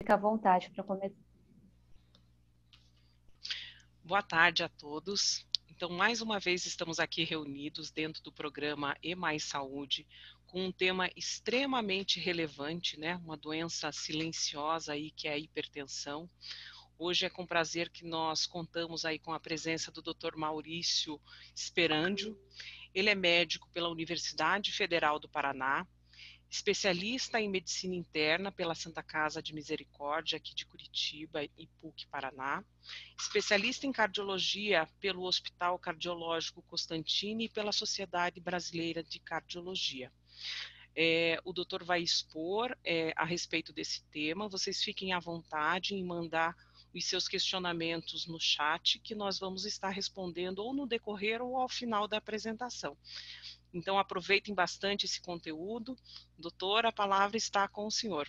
Fica à vontade para começar. Boa tarde a todos. Então, mais uma vez estamos aqui reunidos dentro do programa E Mais Saúde, com um tema extremamente relevante, né? Uma doença silenciosa aí que é a hipertensão. Hoje é com prazer que nós contamos aí com a presença do Dr. Maurício Sperandio. Ele é médico pela Universidade Federal do Paraná, especialista em medicina interna pela Santa Casa de Misericórdia, aqui de Curitiba e PUC Paraná, especialista em cardiologia pelo Hospital Cardiológico Constantini e pela Sociedade Brasileira de Cardiologia. O doutor vai expor a respeito desse tema, vocês fiquem à vontade em mandar os seus questionamentos no chat, que nós vamos estar respondendo ou no decorrer ou ao final da apresentação. Então, aproveitem bastante esse conteúdo. Doutor, a palavra está com o senhor.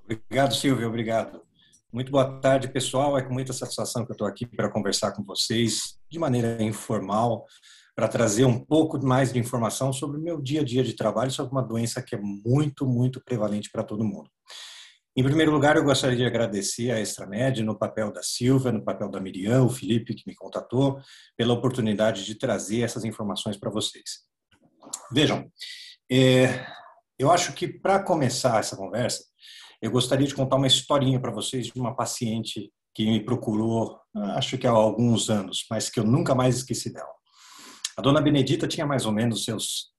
Obrigado, Silvia, obrigado. Muito boa tarde, pessoal. É com muita satisfação que eu estou aqui para conversar com vocês de maneira informal, para trazer um pouco mais de informação sobre o meu dia a dia de trabalho, sobre uma doença que é muito, muito prevalente para todo mundo. Em primeiro lugar, eu gostaria de agradecer a Extramed, no papel da Silvia, no papel da Miriam, o Felipe, que me contatou, pela oportunidade de trazer essas informações para vocês. Vejam, eu acho que para começar essa conversa, eu gostaria de contar uma historinha para vocês de uma paciente que me procurou, acho que há alguns anos, mas que eu nunca mais esqueci dela. A dona Benedita tinha mais ou menos seus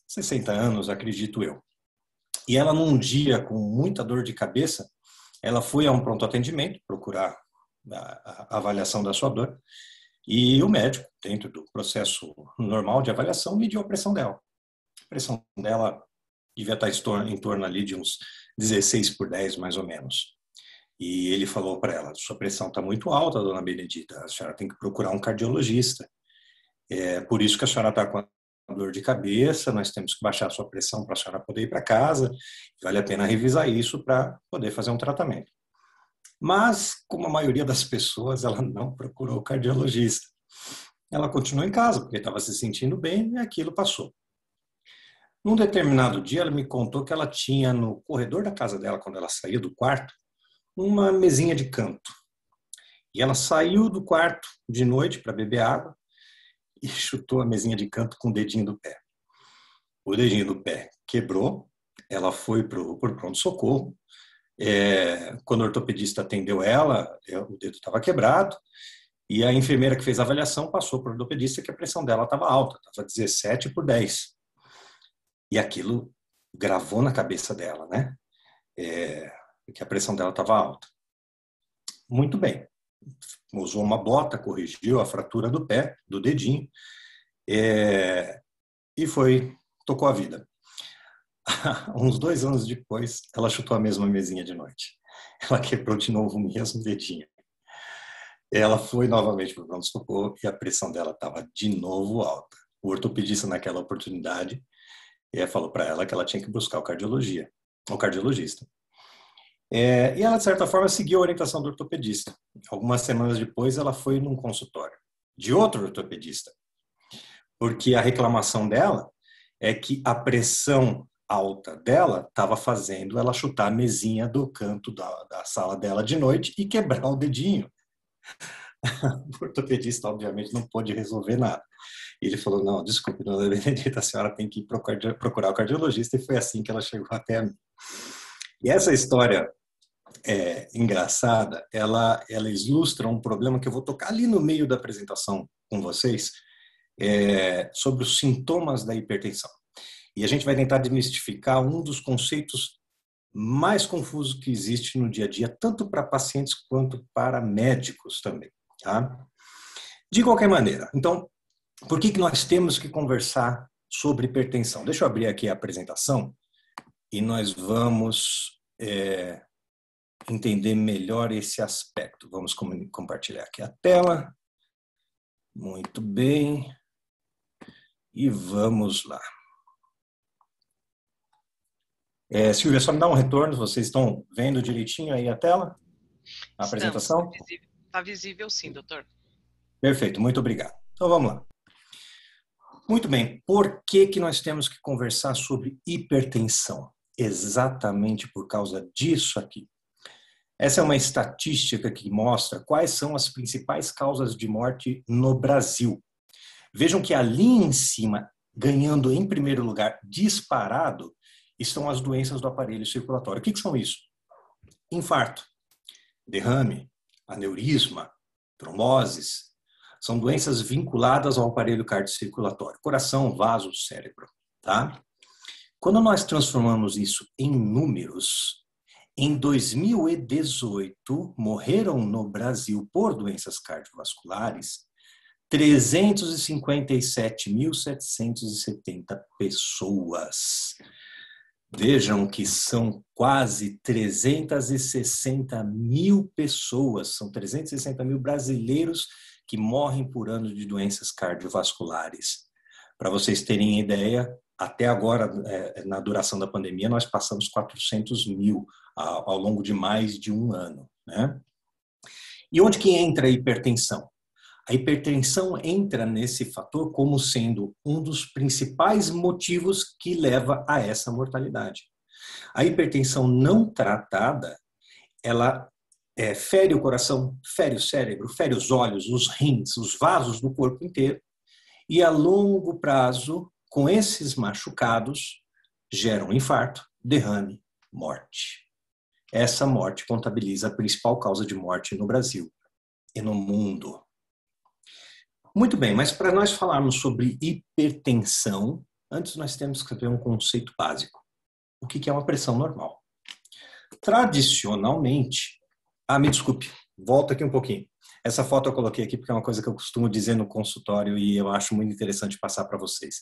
60 anos, acredito eu. E ela, num dia com muita dor de cabeça, ela foi a um pronto atendimento procurar a avaliação da sua dor, e o médico, dentro do processo normal de avaliação, mediu a pressão dela. A pressão dela devia estar em torno ali de uns 16/10, mais ou menos. E ele falou para ela: sua pressão está muito alta, dona Benedita, a senhora tem que procurar um cardiologista. É por isso que a senhora está com dor de cabeça, nós temos que baixar a sua pressão para a senhora poder ir para casa, vale a pena revisar isso para poder fazer um tratamento. Mas, como a maioria das pessoas, ela não procurou o cardiologista. Ela continuou em casa, porque estava se sentindo bem, e aquilo passou. Num determinado dia, ela me contou que ela tinha no corredor da casa dela, quando ela saía do quarto, uma mesinha de canto. E ela saiu do quarto de noite para beber água e chutou a mesinha de canto com o dedinho do pé. O dedinho do pé quebrou, ela foi para o pronto-socorro. Quando o ortopedista atendeu ela, o dedo estava quebrado, e a enfermeira que fez a avaliação passou para o ortopedista que a pressão dela estava alta, estava 17/10. E aquilo gravou na cabeça dela, né? Que a pressão dela estava alta. Muito bem. Usou uma bota, corrigiu a fratura do pé, do dedinho, e tocou a vida. Uns 2 anos depois, ela chutou a mesma mesinha de noite. Ela quebrou de novo o mesmo dedinho. Ela foi novamente para o pronto-socorro e a pressão dela estava de novo alta. O ortopedista, naquela oportunidade, falou para ela que ela tinha que buscar o cardiologista. E ela, de certa forma, seguiu a orientação do ortopedista. Algumas semanas depois, ela foi num consultório de outro ortopedista, porque a reclamação dela é que a pressão alta dela estava fazendo ela chutar a mesinha do canto da sala dela de noite e quebrar o dedinho. O ortopedista, obviamente, não pôde resolver nada. E ele falou: não, desculpe, dona Benedita, a senhora tem que procurar o cardiologista, e foi assim que ela chegou até a mim. E essa história engraçada, ela ilustra um problema que eu vou tocar ali no meio da apresentação com vocês, sobre os sintomas da hipertensão. E a gente vai tentar desmistificar um dos conceitos mais confusos que existe no dia a dia, tanto para pacientes quanto para médicos também. Tá? De qualquer maneira, então, por que nós temos que conversar sobre hipertensão? Deixa eu abrir aqui a apresentação e nós vamos entender melhor esse aspecto. Vamos compartilhar aqui a tela. Muito bem. E vamos lá. Silvia, só me dá um retorno, vocês estão vendo direitinho aí a tela? A apresentação? Está visível sim, doutor. Perfeito, muito obrigado. Então vamos lá. Muito bem, por que nós temos que conversar sobre hipertensão? exatamente por causa disso aqui. Essa é uma estatística que mostra quais são as principais causas de morte no Brasil. Vejam que ali em cima, ganhando em primeiro lugar, disparado, estão as doenças do aparelho circulatório. O que são isso? Infarto, derrame, aneurisma, tromboses. São doenças vinculadas ao aparelho cardiocirculatório, coração, vaso, cérebro. Tá? Quando nós transformamos isso em números, em 2018, morreram no Brasil por doenças cardiovasculares 357.770 pessoas. Vejam que são quase 360 mil pessoas, são 360 mil brasileiros que morrem por ano de doenças cardiovasculares. Para vocês terem ideia, até agora, na duração da pandemia, nós passamos 400 mil ao longo de mais de um ano, né? E onde que entra a hipertensão? A hipertensão entra nesse fator como sendo um dos principais motivos que leva a essa mortalidade. A hipertensão não tratada, ela fere o coração, fere o cérebro, fere os olhos, os rins, os vasos do corpo inteiro, e a longo prazo, com esses machucados, geram infarto, derrame, morte. Essa morte contabiliza a principal causa de morte no Brasil e no mundo. Muito bem, mas para nós falarmos sobre hipertensão, antes nós temos que ter um conceito básico. O que é uma pressão normal? Tradicionalmente, me desculpe, volta aqui um pouquinho. Essa foto eu coloquei aqui porque é uma coisa que eu costumo dizer no consultório e eu acho muito interessante passar para vocês.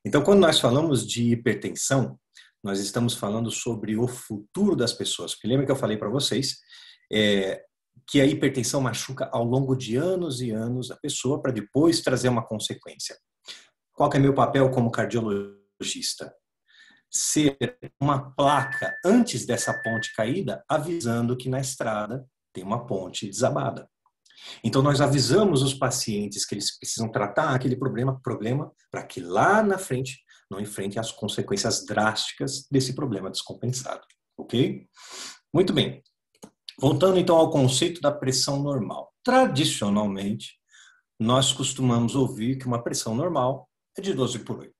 Então, quando nós falamos de hipertensão, nós estamos falando sobre o futuro das pessoas. Porque lembra que eu falei para vocês que a hipertensão machuca ao longo de anos e anos a pessoa para depois trazer uma consequência. Qual que é meu papel como cardiologista? Ser uma placa antes dessa ponte caída, avisando que na estrada tem uma ponte desabada. Então, nós avisamos os pacientes que eles precisam tratar aquele problema para que lá na frente não enfrentem as consequências drásticas desse problema descompensado. Ok? Muito bem. Voltando então ao conceito da pressão normal. Tradicionalmente, nós costumamos ouvir que uma pressão normal é de 12/8.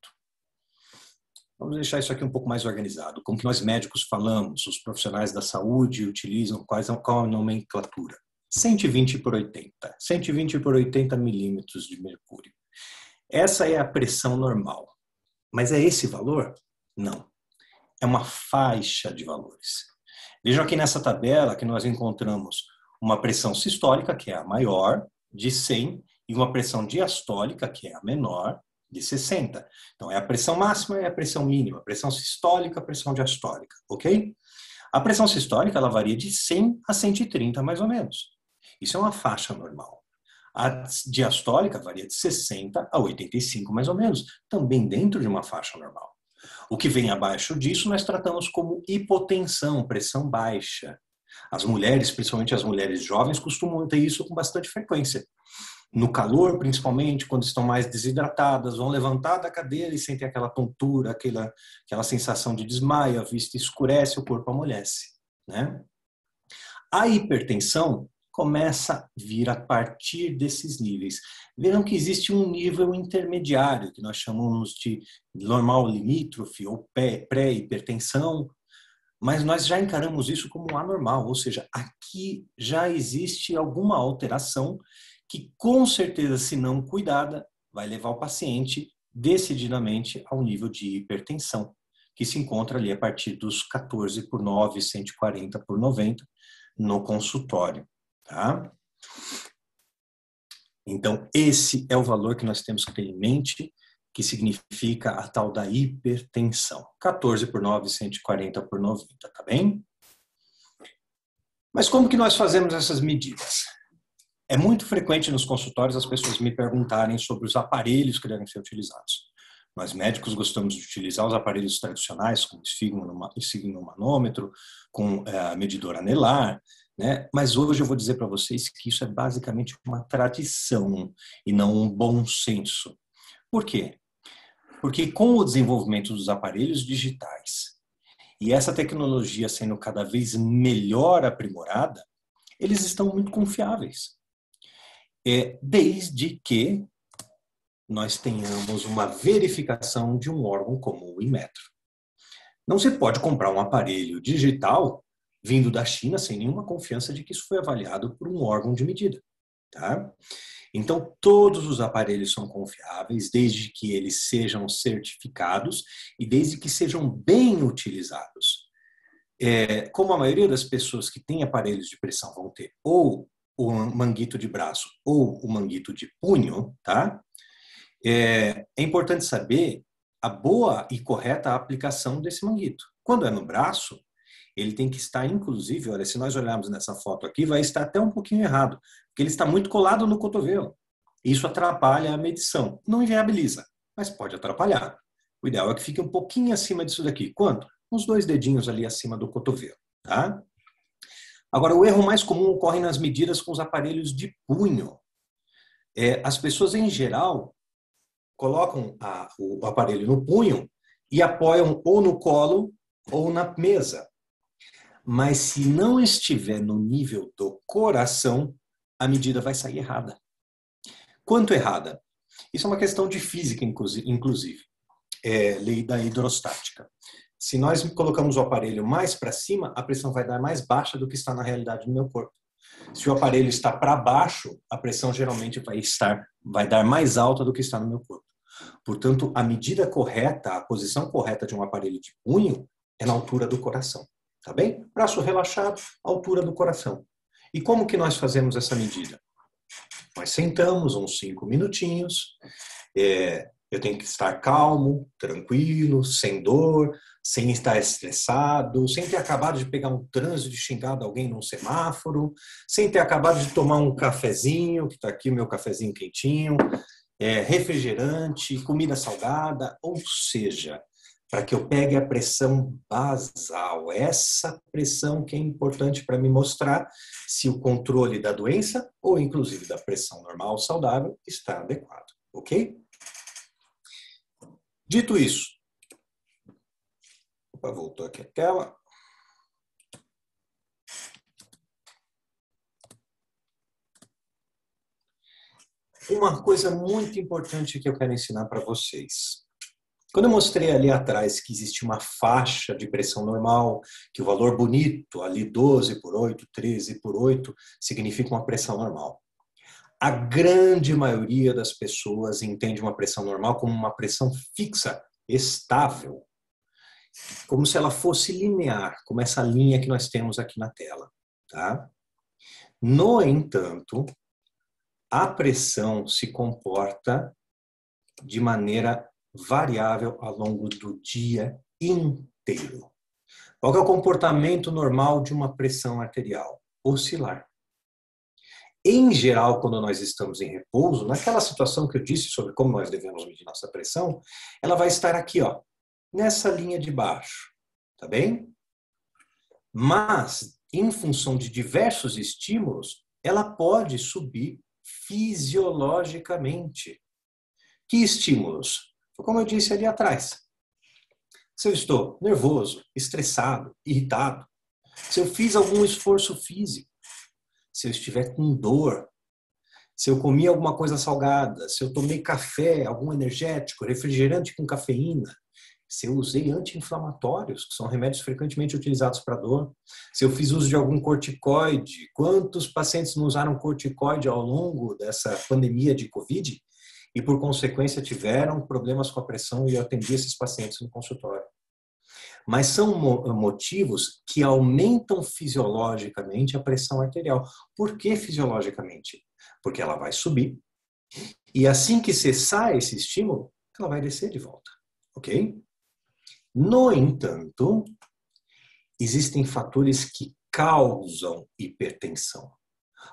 Vamos deixar isso aqui um pouco mais organizado. Como que nós médicos falamos, os profissionais da saúde utilizam qual a nomenclatura? 120/80. 120/80 milímetros de mercúrio. Essa é a pressão normal. Mas é esse valor? Não. É uma faixa de valores. Vejam aqui nessa tabela que nós encontramos uma pressão sistólica, que é a maior, de 100, e uma pressão diastólica, que é a menor, de 60. Então, é a pressão máxima e a pressão mínima. Pressão sistólica, pressão diastólica, ok? A pressão sistólica, ela varia de 100 a 130, mais ou menos. Isso é uma faixa normal. A diastólica varia de 60 a 85, mais ou menos, também dentro de uma faixa normal. O que vem abaixo disso nós tratamos como hipotensão, pressão baixa. As mulheres, principalmente as mulheres jovens, costumam ter isso com bastante frequência. No calor, principalmente, quando estão mais desidratadas, vão levantar da cadeira e sentem aquela tontura, aquela sensação de desmaio, a vista escurece, o corpo amolece, né? A hipertensão começa a vir a partir desses níveis. Vejam que existe um nível intermediário, que nós chamamos de normal limítrofe ou pré-hipertensão, mas nós já encaramos isso como anormal, ou seja, aqui já existe alguma alteração que, com certeza, se não cuidada, vai levar o paciente decididamente ao nível de hipertensão, que se encontra ali a partir dos 14/9, 140/90 no consultório. Tá? Então, esse é o valor que nós temos que ter em mente, que significa a tal da hipertensão. 14/9, 140/90, tá bem? Mas como que nós fazemos essas medidas? É muito frequente nos consultórios as pessoas me perguntarem sobre os aparelhos que devem ser utilizados. Nós médicos gostamos de utilizar os aparelhos tradicionais, como esfigmomanômetro, com medidor anelar, né? Mas hoje eu vou dizer para vocês que isso é basicamente uma tradição e não um bom senso. Por quê? Porque com o desenvolvimento dos aparelhos digitais e essa tecnologia sendo cada vez melhor aprimorada, eles estão muito confiáveis. Desde que nós tenhamos uma verificação de um órgão como o Inmetro. Não se pode comprar um aparelho digital vindo da China sem nenhuma confiança de que isso foi avaliado por um órgão de medida. Tá? Então, todos os aparelhos são confiáveis, desde que eles sejam certificados e desde que sejam bem utilizados. Como a maioria das pessoas que têm aparelhos de pressão vão ter ou o manguito de braço ou o manguito de punho, tá? É importante saber a boa e correta aplicação desse manguito. Quando é no braço, ele tem que estar, inclusive, olha, se nós olharmos nessa foto aqui, vai estar até um pouquinho errado, porque ele está muito colado no cotovelo. Isso atrapalha a medição. Não inviabiliza, mas pode atrapalhar. O ideal é que fique um pouquinho acima disso daqui. Quanto? Uns 2 dedinhos ali acima do cotovelo, tá? Agora, o erro mais comum ocorre nas medidas com os aparelhos de punho. As pessoas, em geral, colocam o aparelho no punho e apoiam ou no colo ou na mesa. Mas se não estiver no nível do coração, a medida vai sair errada. Quanto errada? Isso é uma questão de física, inclusive. Lei da hidrostática. Se nós colocamos o aparelho mais para cima, a pressão vai dar mais baixa do que está na realidade do meu corpo. Se o aparelho está para baixo, a pressão geralmente vai dar mais alta do que está no meu corpo. Portanto, a medida correta, a posição correta de um aparelho de punho é na altura do coração. Tá bem? Braço relaxado, altura do coração. E como que nós fazemos essa medida? Nós sentamos uns 5 minutinhos, eu tenho que estar calmo, tranquilo, sem dor, sem estar estressado, sem ter acabado de pegar um trânsito e xingado alguém num semáforo, sem ter acabado de tomar um cafezinho, que está aqui o meu cafezinho quentinho, refrigerante, comida salgada, ou seja, para que eu pegue a pressão basal, essa pressão que é importante para me mostrar se o controle da doença, ou inclusive da pressão normal saudável, está adequado, ok? Dito isso, voltou aqui a tela. Uma coisa muito importante que eu quero ensinar para vocês. Quando eu mostrei ali atrás que existe uma faixa de pressão normal, que o valor bonito, ali 12/8, 13/8, significa uma pressão normal. A grande maioria das pessoas entende uma pressão normal como uma pressão fixa, estável, como se ela fosse linear, como essa linha que nós temos aqui na tela. Tá? No entanto, a pressão se comporta de maneira variável ao longo do dia inteiro. Qual é o comportamento normal de uma pressão arterial? Oscilar. Em geral, quando nós estamos em repouso, naquela situação que eu disse sobre como nós devemos medir nossa pressão, ela vai estar aqui, ó, nessa linha de baixo, tá bem? Mas, em função de diversos estímulos, ela pode subir fisiologicamente. Que estímulos? Como eu disse ali atrás. Se eu estou nervoso, estressado, irritado, se eu fiz algum esforço físico, se eu estiver com dor, se eu comi alguma coisa salgada, se eu tomei café, algum energético, refrigerante com cafeína, se eu usei anti-inflamatórios, que são remédios frequentemente utilizados para dor, se eu fiz uso de algum corticoide, quantos pacientes não usaram corticoide ao longo dessa pandemia de Covid e, por consequência, tiveram problemas com a pressão e eu atendi esses pacientes no consultório. Mas são motivos que aumentam fisiologicamente a pressão arterial. Por que fisiologicamente? Porque ela vai subir e assim que cessar esse estímulo, ela vai descer de volta, ok? No entanto, existem fatores que causam hipertensão.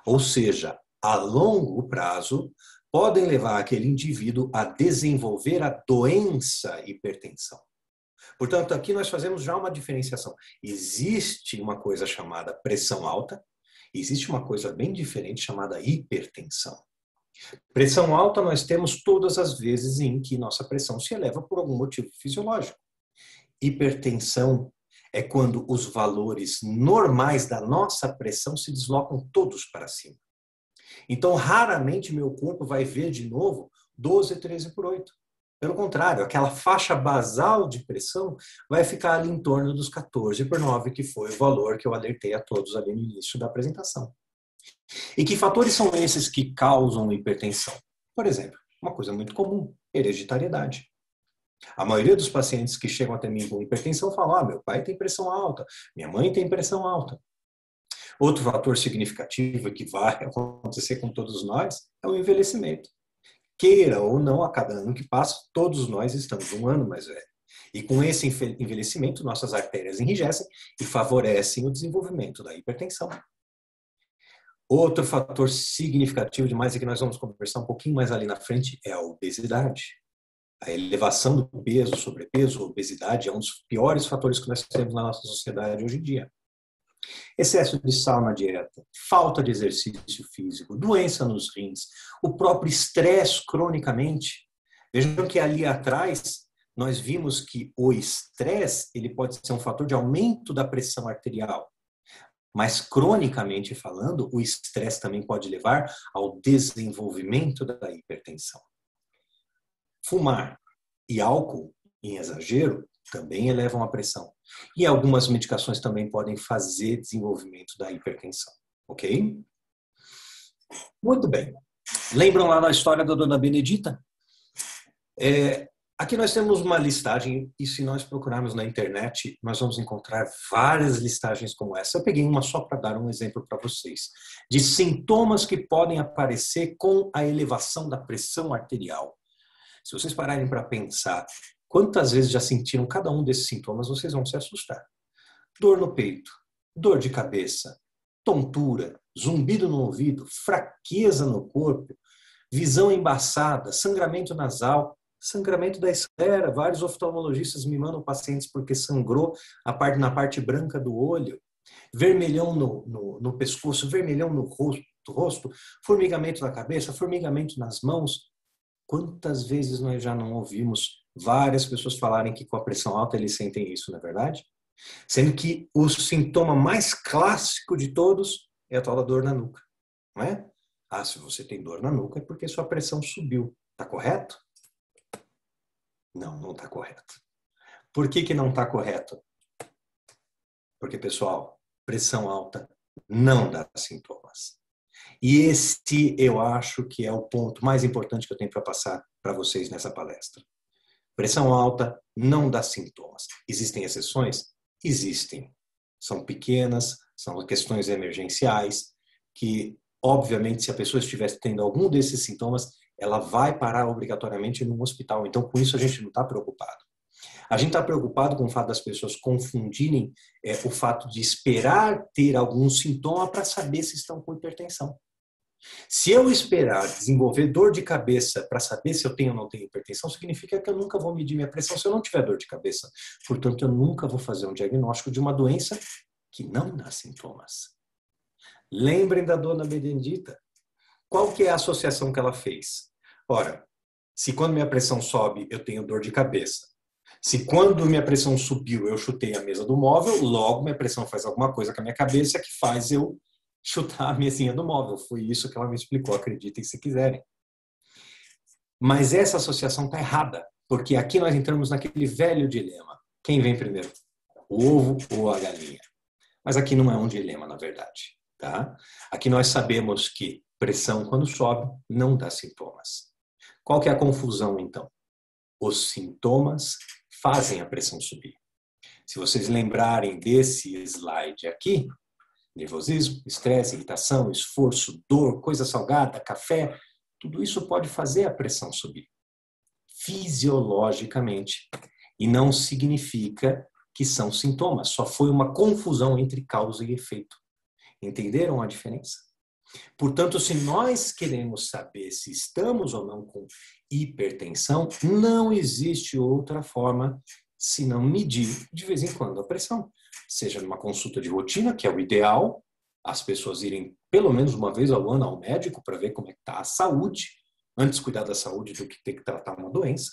Ou seja, a longo prazo, podem levar aquele indivíduo a desenvolver a doença hipertensão. Portanto, aqui nós fazemos já uma diferenciação. Existe uma coisa chamada pressão alta, existe uma coisa bem diferente chamada hipertensão. Pressão alta nós temos todas as vezes em que nossa pressão se eleva por algum motivo fisiológico. Hipertensão é quando os valores normais da nossa pressão se deslocam todos para cima. Então, raramente meu corpo vai ver de novo 12, 13 por 8. Pelo contrário, aquela faixa basal de pressão vai ficar ali em torno dos 14 por 9, que foi o valor que eu alertei a todos ali no início da apresentação. E que fatores são esses que causam hipertensão? Por exemplo, uma coisa muito comum, hereditariedade. A maioria dos pacientes que chegam até mim com hipertensão falam: meu pai tem pressão alta, minha mãe tem pressão alta. Outro fator significativo que vai acontecer com todos nós é o envelhecimento. Queira ou não, a cada ano que passa, todos nós estamos um ano mais velhos. E com esse envelhecimento, nossas artérias enrijecem e favorecem o desenvolvimento da hipertensão. Outro fator significativo demais e que nós vamos conversar um pouquinho mais ali na frente é a obesidade. A elevação do peso, sobrepeso, obesidade é um dos piores fatores que nós temos na nossa sociedade hoje em dia. Excesso de sal na dieta, falta de exercício físico, doença nos rins, o próprio estresse cronicamente. Vejam que ali atrás nós vimos que o estresse ele pode ser um fator de aumento da pressão arterial. Mas, cronicamente falando, o estresse também pode levar ao desenvolvimento da hipertensão. Fumar e álcool em exagero também elevam a pressão. E algumas medicações também podem fazer desenvolvimento da hipertensão. Ok? Muito bem. Lembram lá na história da Dona Benedita? Aqui nós temos uma listagem e se nós procurarmos na internet, nós vamos encontrar várias listagens como essa. Eu peguei uma só para dar um exemplo para vocês, de sintomas que podem aparecer com a elevação da pressão arterial. Se vocês pararem para pensar, quantas vezes já sentiram cada um desses sintomas, vocês vão se assustar. Dor no peito, dor de cabeça, tontura, zumbido no ouvido, fraqueza no corpo, visão embaçada, sangramento nasal, sangramento da esclera. Vários oftalmologistas me mandam pacientes porque sangrou na parte branca do olho, vermelhão no pescoço, vermelhão no rosto, formigamento na cabeça, formigamento nas mãos. Quantas vezes nós já não ouvimos várias pessoas falarem que com a pressão alta eles sentem isso, não é verdade? Sendo que o sintoma mais clássico de todos é a tal da dor na nuca, não é? Se você tem dor na nuca é porque sua pressão subiu. Está correto? Não, não está correto. Por que não está correto? Porque, pessoal, pressão alta não dá sintomas. E esse eu acho que é o ponto mais importante que eu tenho para passar para vocês nessa palestra. Pressão alta não dá sintomas. Existem exceções? Existem. São pequenas, são questões emergenciais, que, obviamente, se a pessoa estivesse tendo algum desses sintomas, ela vai parar obrigatoriamente num hospital. Então, com isso, a gente não está preocupado. A gente está preocupado com o fato das pessoas confundirem o fato de esperar ter algum sintoma para saber se estão com hipertensão. Se eu esperar desenvolver dor de cabeça para saber se eu tenho ou não tenho hipertensão, significa que eu nunca vou medir minha pressão se eu não tiver dor de cabeça. Portanto, eu nunca vou fazer um diagnóstico de uma doença que não dá sintomas. Lembrem da Dona Benedita. Qual que é a associação que ela fez? Ora, se quando minha pressão sobe, eu tenho dor de cabeça. Se quando minha pressão subiu, eu chutei a mesa do móvel, logo minha pressão faz alguma coisa com a minha cabeça que faz eu chutar a mesinha do móvel. Foi isso que ela me explicou, acreditem se quiserem. Mas essa associação está errada, porque aqui nós entramos naquele velho dilema. Quem vem primeiro? O ovo ou a galinha? Mas aqui não é um dilema, na verdade. Tá? Aqui nós sabemos que pressão, quando sobe, não dá sintomas. Qual que é a confusão, então? Os sintomas fazem a pressão subir. Se vocês lembrarem desse slide aqui, nervosismo, estresse, irritação, esforço, dor, coisa salgada, café, tudo isso pode fazer a pressão subir. Fisiologicamente. E não significa que são sintomas. Só foi uma confusão entre causa e efeito. Entenderam a diferença? Portanto, se nós queremos saber se estamos ou não com hipertensão, não existe outra forma senão medir de vez em quando a pressão. Seja numa consulta de rotina, que é o ideal, as pessoas irem pelo menos uma vez ao ano ao médico para ver como é que está a saúde, antes cuidar da saúde do que ter que tratar uma doença.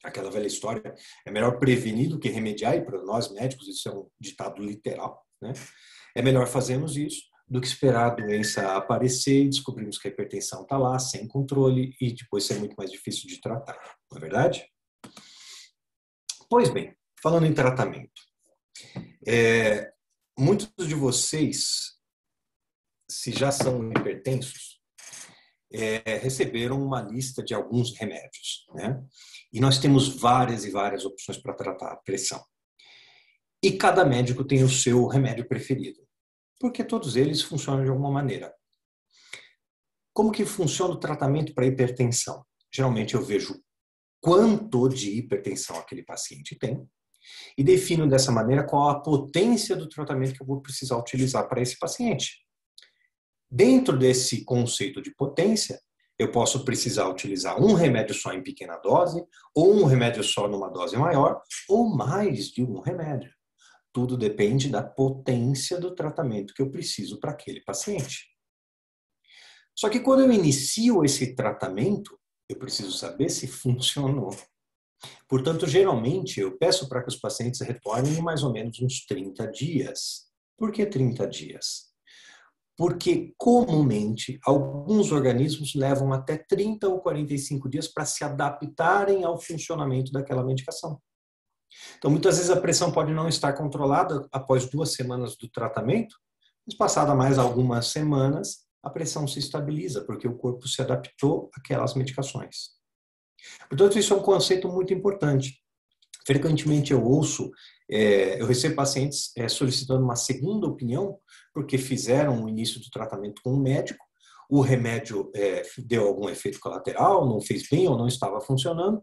Aquela velha história, é melhor prevenir do que remediar, e para nós médicos isso é um ditado literal, né? É melhor fazermos isso do que esperar a doença aparecer e descobrirmos que a hipertensão está lá, sem controle, e depois ser muito mais difícil de tratar, não é verdade? Pois bem, falando em tratamento, muitos de vocês, se já são hipertensos, receberam uma lista de alguns remédios, né? E nós temos várias e várias opções para tratar a pressão. E cada médico tem o seu remédio preferido, porque todos eles funcionam de alguma maneira. Como que funciona o tratamento para hipertensão? Geralmente eu vejo quanto de hipertensão aquele paciente tem e defino dessa maneira qual a potência do tratamento que eu vou precisar utilizar para esse paciente. Dentro desse conceito de potência, eu posso precisar utilizar um remédio só em pequena dose, ou um remédio só numa dose maior, ou mais de um remédio. Tudo depende da potência do tratamento que eu preciso para aquele paciente. Só que quando eu inicio esse tratamento, eu preciso saber se funcionou. Portanto, geralmente, eu peço para que os pacientes retornem em mais ou menos uns 30 dias. Por que 30 dias? Porque, comumente, alguns organismos levam até 30 ou 45 dias para se adaptarem ao funcionamento daquela medicação. Então, muitas vezes a pressão pode não estar controlada após 2 semanas do tratamento, mas passada mais algumas semanas, a pressão se estabiliza, porque o corpo se adaptou àquelas medicações. Portanto, isso é um conceito muito importante. Frequentemente eu recebo pacientes solicitando uma segunda opinião, porque fizeram o início do tratamento com o médico, o remédio deu algum efeito colateral, não fez bem ou não estava funcionando,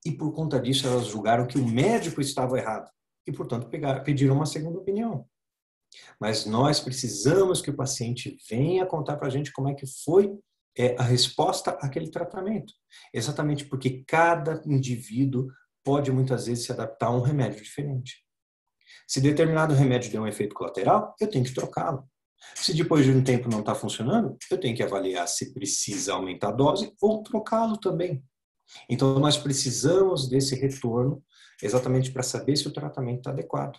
e por conta disso elas julgaram que o médico estava errado, e portanto pediram uma segunda opinião. Mas nós precisamos que o paciente venha contar para a gente como é que foi a resposta àquele tratamento. Exatamente porque cada indivíduo pode muitas vezes se adaptar a um remédio diferente. Se determinado remédio deu um efeito colateral, eu tenho que trocá-lo. Se depois de um tempo não está funcionando, eu tenho que avaliar se precisa aumentar a dose ou trocá-lo também. Então, nós precisamos desse retorno exatamente para saber se o tratamento está adequado.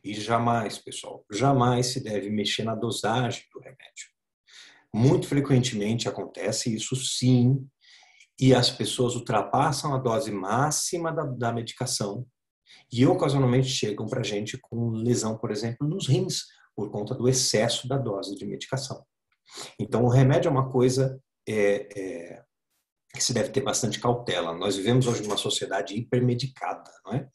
E jamais, pessoal, jamais se deve mexer na dosagem do remédio. Muito frequentemente acontece isso sim, e as pessoas ultrapassam a dose máxima da medicação e ocasionalmente chegam para a gente com lesão, por exemplo, nos rins, por conta do excesso da dose de medicação. Então, o remédio é uma coisa que se deve ter bastante cautela. Nós vivemos hoje numa sociedade hipermedicada, não é?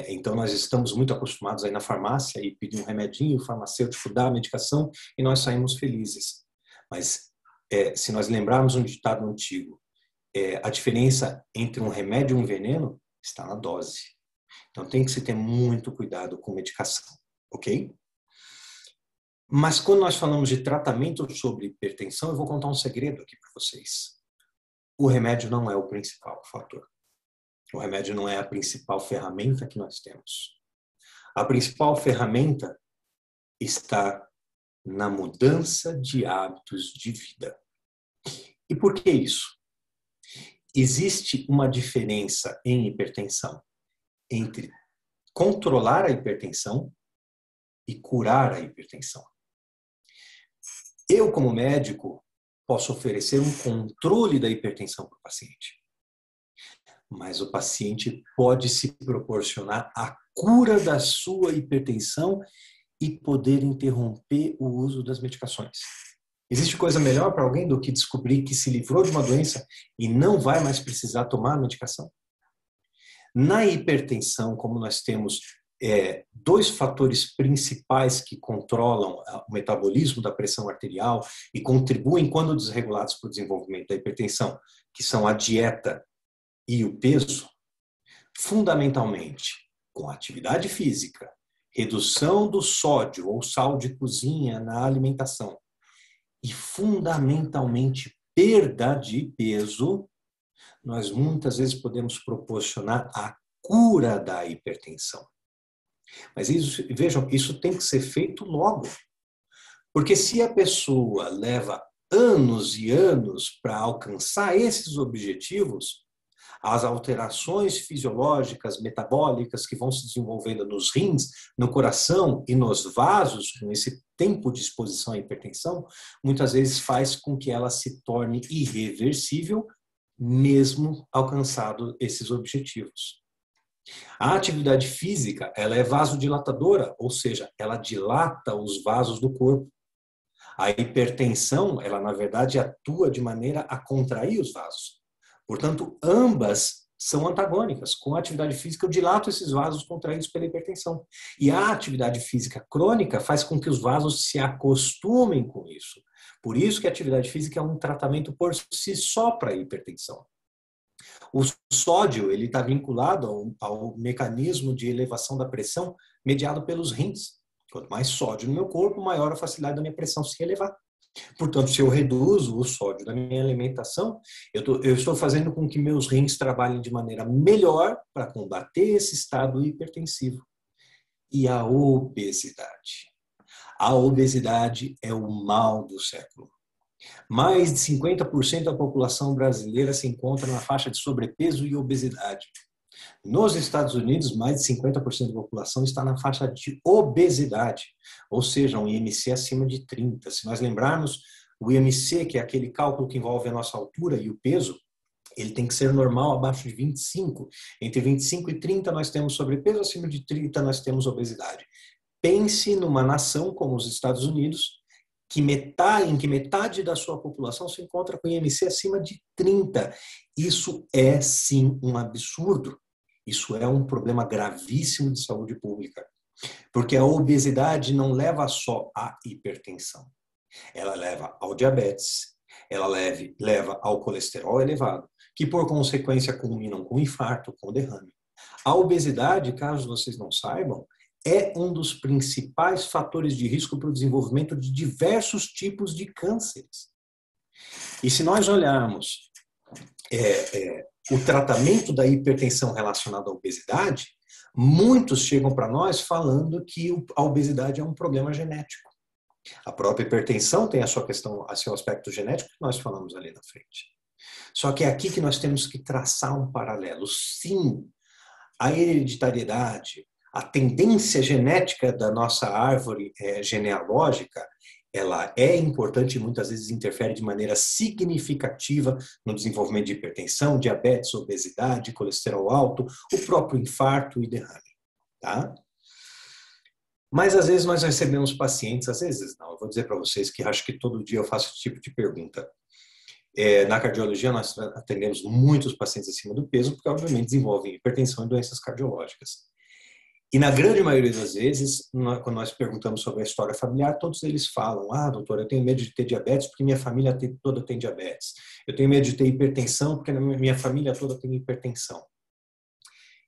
Então, nós estamos muito acostumados aí na farmácia e pedir um remedinho, o farmacêutico dá a medicação e nós saímos felizes. Mas, se nós lembrarmos um ditado antigo, a diferença entre um remédio e um veneno está na dose. Então, tem que se ter muito cuidado com medicação, ok? Mas, quando nós falamos de tratamento sobre hipertensão, eu vou contar um segredo aqui para vocês. O remédio não é o principal fator. O remédio não é a principal ferramenta que nós temos. A principal ferramenta está na mudança de hábitos de vida. E por que isso? Existe uma diferença em hipertensão entre controlar a hipertensão e curar a hipertensão. Eu, como médico, posso oferecer um controle da hipertensão para o paciente. Mas o paciente pode se proporcionar a cura da sua hipertensão e poder interromper o uso das medicações. Existe coisa melhor para alguém do que descobrir que se livrou de uma doença e não vai mais precisar tomar a medicação? Na hipertensão, como nós temos 2 fatores principais que controlam o metabolismo da pressão arterial e contribuem, quando desregulados, para o desenvolvimento da hipertensão, que são a dieta e o peso, fundamentalmente com atividade física, redução do sódio ou sal de cozinha na alimentação e fundamentalmente perda de peso, nós muitas vezes podemos proporcionar a cura da hipertensão. Mas isso, vejam, isso tem que ser feito logo. Porque se a pessoa leva anos e anos para alcançar esses objetivos, as alterações fisiológicas, metabólicas que vão se desenvolvendo nos rins, no coração e nos vasos, com esse tempo de exposição à hipertensão, muitas vezes faz com que ela se torne irreversível, mesmo alcançado esses objetivos. A atividade física, ela é vasodilatadora, ou seja, ela dilata os vasos do corpo. A hipertensão, ela na verdade atua de maneira a contrair os vasos. Portanto, ambas são antagônicas. Com a atividade física, eu dilato esses vasos contraídos pela hipertensão. E a atividade física crônica faz com que os vasos se acostumem com isso. Por isso que a atividade física é um tratamento por si só para a hipertensão. O sódio ele está vinculado ao mecanismo de elevação da pressão mediado pelos rins. Quanto mais sódio no meu corpo, maior a facilidade da minha pressão se elevar. Portanto, se eu reduzo o sódio da minha alimentação, eu estou fazendo com que meus rins trabalhem de maneira melhor para combater esse estado hipertensivo. E a obesidade. A obesidade é o mal do século. Mais de 50% da população brasileira se encontra na faixa de sobrepeso e obesidade. Nos Estados Unidos, mais de 50% da população está na faixa de obesidade, ou seja, um IMC acima de 30. Se nós lembrarmos, o IMC, que é aquele cálculo que envolve a nossa altura e o peso, ele tem que ser normal abaixo de 25. Entre 25 e 30 nós temos sobrepeso, acima de 30 nós temos obesidade. Pense numa nação como os Estados Unidos, em que metade da sua população se encontra com IMC acima de 30. Isso é, sim, um absurdo. Isso é um problema gravíssimo de saúde pública. Porque a obesidade não leva só à hipertensão. Ela leva ao diabetes, ela leva ao colesterol elevado, que por consequência culminam com infarto, com derrame. A obesidade, caso vocês não saibam, é um dos principais fatores de risco para o desenvolvimento de diversos tipos de cânceres. E se nós olharmos o tratamento da hipertensão relacionado à obesidade, muitos chegam para nós falando que a obesidade é um problema genético. A própria hipertensão tem a sua questão, a seu aspecto genético, que nós falamos ali na frente. Só que é aqui que nós temos que traçar um paralelo. Sim, a hereditariedade, a tendência genética da nossa árvore genealógica, ela é importante e muitas vezes interfere de maneira significativa no desenvolvimento de hipertensão, diabetes, obesidade, colesterol alto, o próprio infarto e derrame. Tá? Mas às vezes nós recebemos pacientes, às vezes não, eu vou dizer para vocês que acho que todo dia eu faço esse tipo de pergunta. Na cardiologia nós atendemos muitos pacientes acima do peso, porque obviamente desenvolvem hipertensão e doenças cardiológicas. E na grande maioria das vezes, quando nós perguntamos sobre a história familiar, todos eles falam, doutor, eu tenho medo de ter diabetes porque minha família toda tem diabetes. Eu tenho medo de ter hipertensão porque minha família toda tem hipertensão.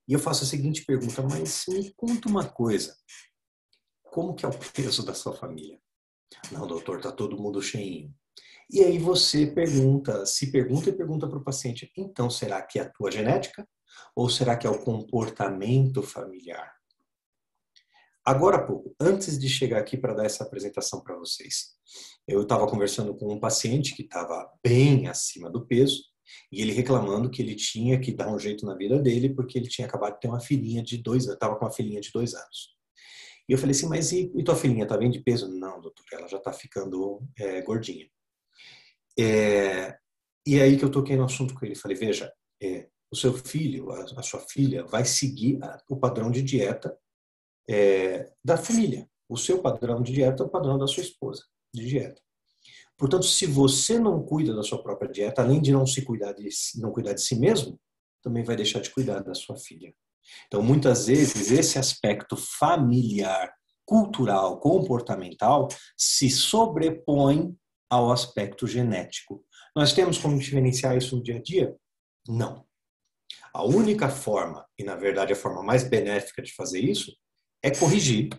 E eu faço a seguinte pergunta, mas me conta uma coisa, como que é o peso da sua família? Não, doutor, está todo mundo cheinho. E aí você se pergunta e pergunta para o paciente, então será que é a tua genética ou será que é o comportamento familiar? Agora há pouco, antes de chegar aqui para dar essa apresentação para vocês, eu estava conversando com um paciente que estava bem acima do peso e ele reclamando que ele tinha que dar um jeito na vida dele porque ele tinha acabado de ter uma filhinha de 2 anos, estava com uma filhinha de 2 anos. E eu falei assim, mas e tua filhinha, está bem de peso? Não, doutor, ela já está ficando gordinha. E aí que eu toquei no assunto com ele, falei, veja, o seu filho, a sua filha vai seguir o padrão de dieta da família. O seu padrão de dieta é o padrão da sua esposa de dieta. Portanto, se você não cuida da sua própria dieta, além de não cuidar de si mesmo, também vai deixar de cuidar da sua filha. Então, muitas vezes, esse aspecto familiar, cultural, comportamental se sobrepõe ao aspecto genético. Nós temos como diferenciar isso no dia a dia? Não. A única forma, e na verdade a forma mais benéfica de fazer isso, é corrigir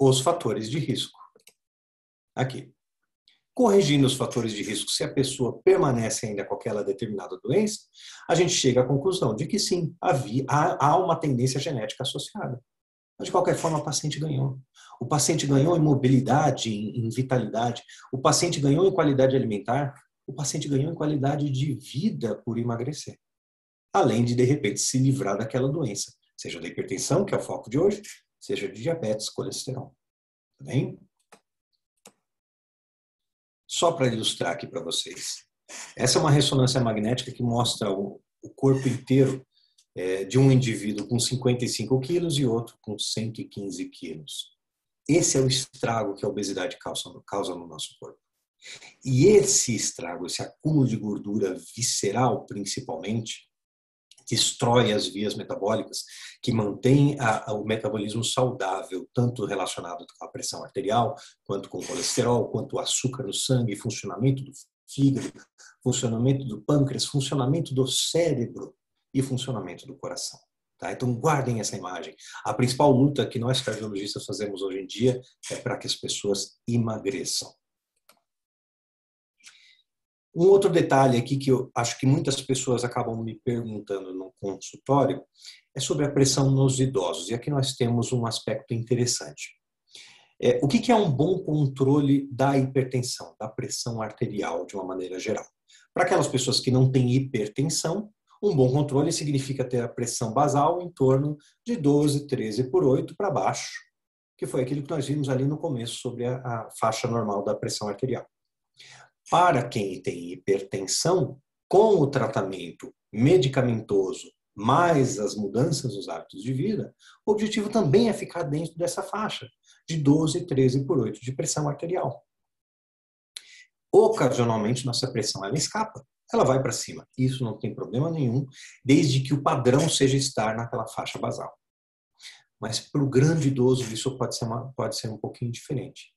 os fatores de risco. Aqui. Corrigindo os fatores de risco, se a pessoa permanece ainda com aquela determinada doença, a gente chega à conclusão de que sim, há uma tendência genética associada. Mas de qualquer forma, o paciente ganhou. O paciente ganhou em mobilidade, em vitalidade. O paciente ganhou em qualidade alimentar. o paciente ganhou em qualidade de vida por emagrecer, além de repente, se livrar daquela doença, seja da hipertensão, que é o foco de hoje, seja de diabetes, colesterol. Tá bem? Só para ilustrar aqui para vocês. Essa é uma ressonância magnética que mostra o corpo inteiro de um indivíduo com 55 quilos e outro com 115 quilos. Esse é o estrago que a obesidade causa no nosso corpo. E esse estrago, esse acúmulo de gordura visceral, principalmente, destrói as vias metabólicas que mantêm o metabolismo saudável, tanto relacionado com a pressão arterial, quanto com o colesterol, quanto o açúcar no sangue, funcionamento do fígado, funcionamento do pâncreas, funcionamento do cérebro e funcionamento do coração. Tá? Então guardem essa imagem. A principal luta que nós cardiologistas fazemos hoje em dia é para que as pessoas emagreçam. Um outro detalhe aqui que eu acho que muitas pessoas acabam me perguntando no consultório é sobre a pressão nos idosos. E aqui nós temos um aspecto interessante. O que é um bom controle da hipertensão, da pressão arterial de uma maneira geral? Para aquelas pessoas que não têm hipertensão, um bom controle significa ter a pressão basal em torno de 12, 13 por 8 para baixo, que foi aquilo que nós vimos ali no começo sobre a faixa normal da pressão arterial. Para quem tem hipertensão, com o tratamento medicamentoso mais as mudanças nos hábitos de vida, o objetivo também é ficar dentro dessa faixa de 12, 13 por 8 de pressão arterial. Ocasionalmente, nossa pressão ela escapa, ela vai para cima. Isso não tem problema nenhum, desde que o padrão seja estar naquela faixa basal. Mas para o grande idoso, isso pode ser um pouquinho diferente.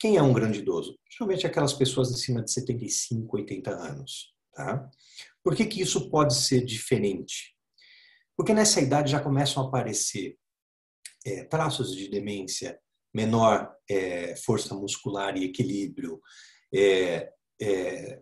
Quem é um grande idoso? Geralmente aquelas pessoas acima de 75, 80 anos. Tá? Por que isso pode ser diferente? Porque nessa idade já começam a aparecer traços de demência, menor força muscular e equilíbrio,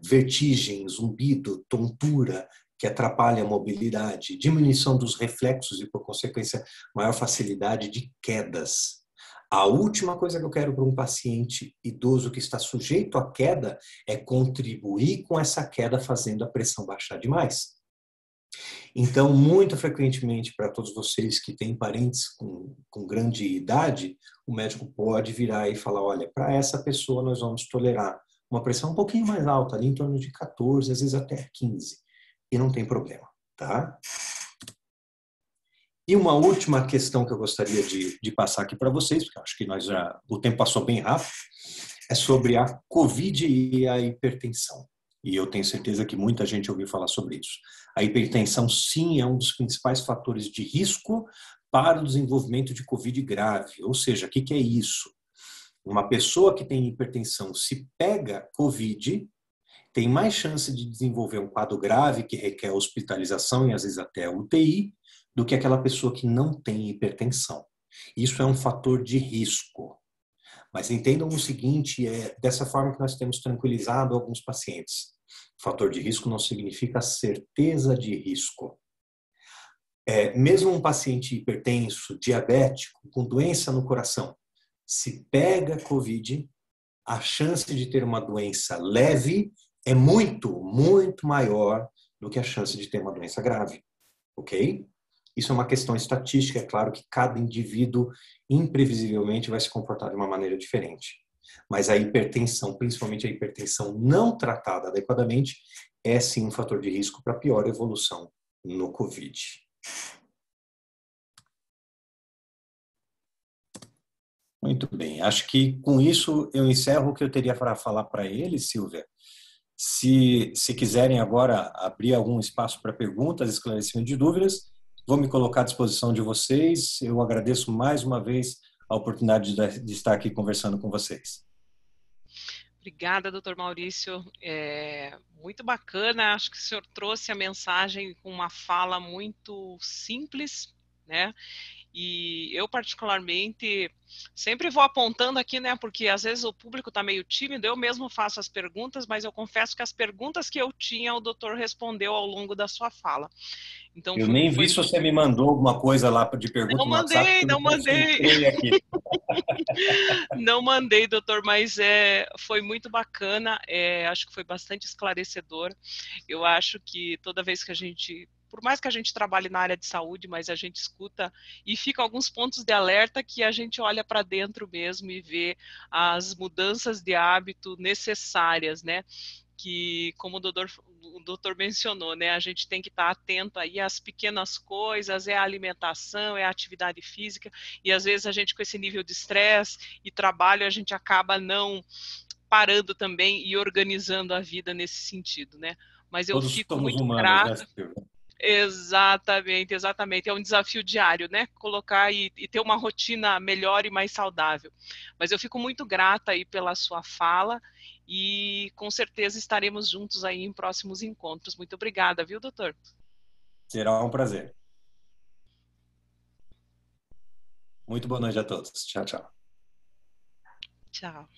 vertigem, zumbido, tontura, que atrapalha a mobilidade, diminuição dos reflexos e, por consequência, maior facilidade de quedas. A última coisa que eu quero para um paciente idoso que está sujeito à queda é contribuir com essa queda fazendo a pressão baixar demais. Então, muito frequentemente, para todos vocês que têm parentes com grande idade, o médico pode virar e falar, olha, para essa pessoa nós vamos tolerar uma pressão um pouquinho mais alta, ali em torno de 14, às vezes até 15. E não tem problema, tá? E uma última questão que eu gostaria de passar aqui para vocês, porque eu acho que o tempo passou bem rápido, é sobre a COVID e a hipertensão. E eu tenho certeza que muita gente ouviu falar sobre isso. A hipertensão, sim, é um dos principais fatores de risco para o desenvolvimento de COVID grave. Ou seja, o que é isso? Uma pessoa que tem hipertensão, se pega COVID, tem mais chance de desenvolver um quadro grave que requer hospitalização e às vezes até UTI, do que aquela pessoa que não tem hipertensão. Isso é um fator de risco. Mas entendam o seguinte, dessa forma que nós temos tranquilizado alguns pacientes. Fator de risco não significa certeza de risco. Mesmo um paciente hipertenso, diabético, com doença no coração, se pega COVID, a chance de ter uma doença leve é muito, muito maior do que a chance de ter uma doença grave. Ok? Isso é uma questão estatística, é claro que cada indivíduo imprevisivelmente vai se comportar de uma maneira diferente. Mas a hipertensão, principalmente a hipertensão não tratada adequadamente, é sim um fator de risco para pior evolução no COVID. Muito bem, acho que com isso eu encerro o que eu teria para falar para ele, Silvia. Se quiserem agora abrir algum espaço para perguntas, esclarecimento de dúvidas, vou me colocar à disposição de vocês. Eu agradeço mais uma vez a oportunidade de estar aqui conversando com vocês. Obrigada, doutor Maurício. Muito bacana. Acho que o senhor trouxe a mensagem com uma fala muito simples, né? E eu, particularmente, sempre vou apontando aqui, né, porque às vezes o público está meio tímido, eu mesmo faço as perguntas, mas eu confesso que as perguntas que eu tinha, o doutor respondeu ao longo da sua fala. Então, Eu nem vi foi... se você me mandou alguma coisa lá de pergunta Não no WhatsApp, mandei, porque eu não me mandei. concentrei aqui. Não mandei, doutor, mas foi muito bacana, acho que foi bastante esclarecedor. Eu acho que toda vez que a gente, por mais que a gente trabalhe na área de saúde, mas a gente escuta e fica alguns pontos de alerta que a gente olha para dentro mesmo e vê as mudanças de hábito necessárias, né? Que, como o doutor mencionou, né, a gente tem que estar atento aí às pequenas coisas, é a alimentação, é a atividade física, e às vezes a gente com esse nível de estresse e trabalho, a gente acaba não parando também e organizando a vida nesse sentido, né? Mas eu Todos fico somos muito humanos, né, grata. Silvia? Exatamente, exatamente. É um desafio diário, né? Colocar e ter uma rotina melhor e mais saudável. Mas eu fico muito grata aí pela sua fala e com certeza estaremos juntos aí em próximos encontros. Muito obrigada, viu, doutor? Será um prazer. Muito boa noite a todos. Tchau, tchau. Tchau.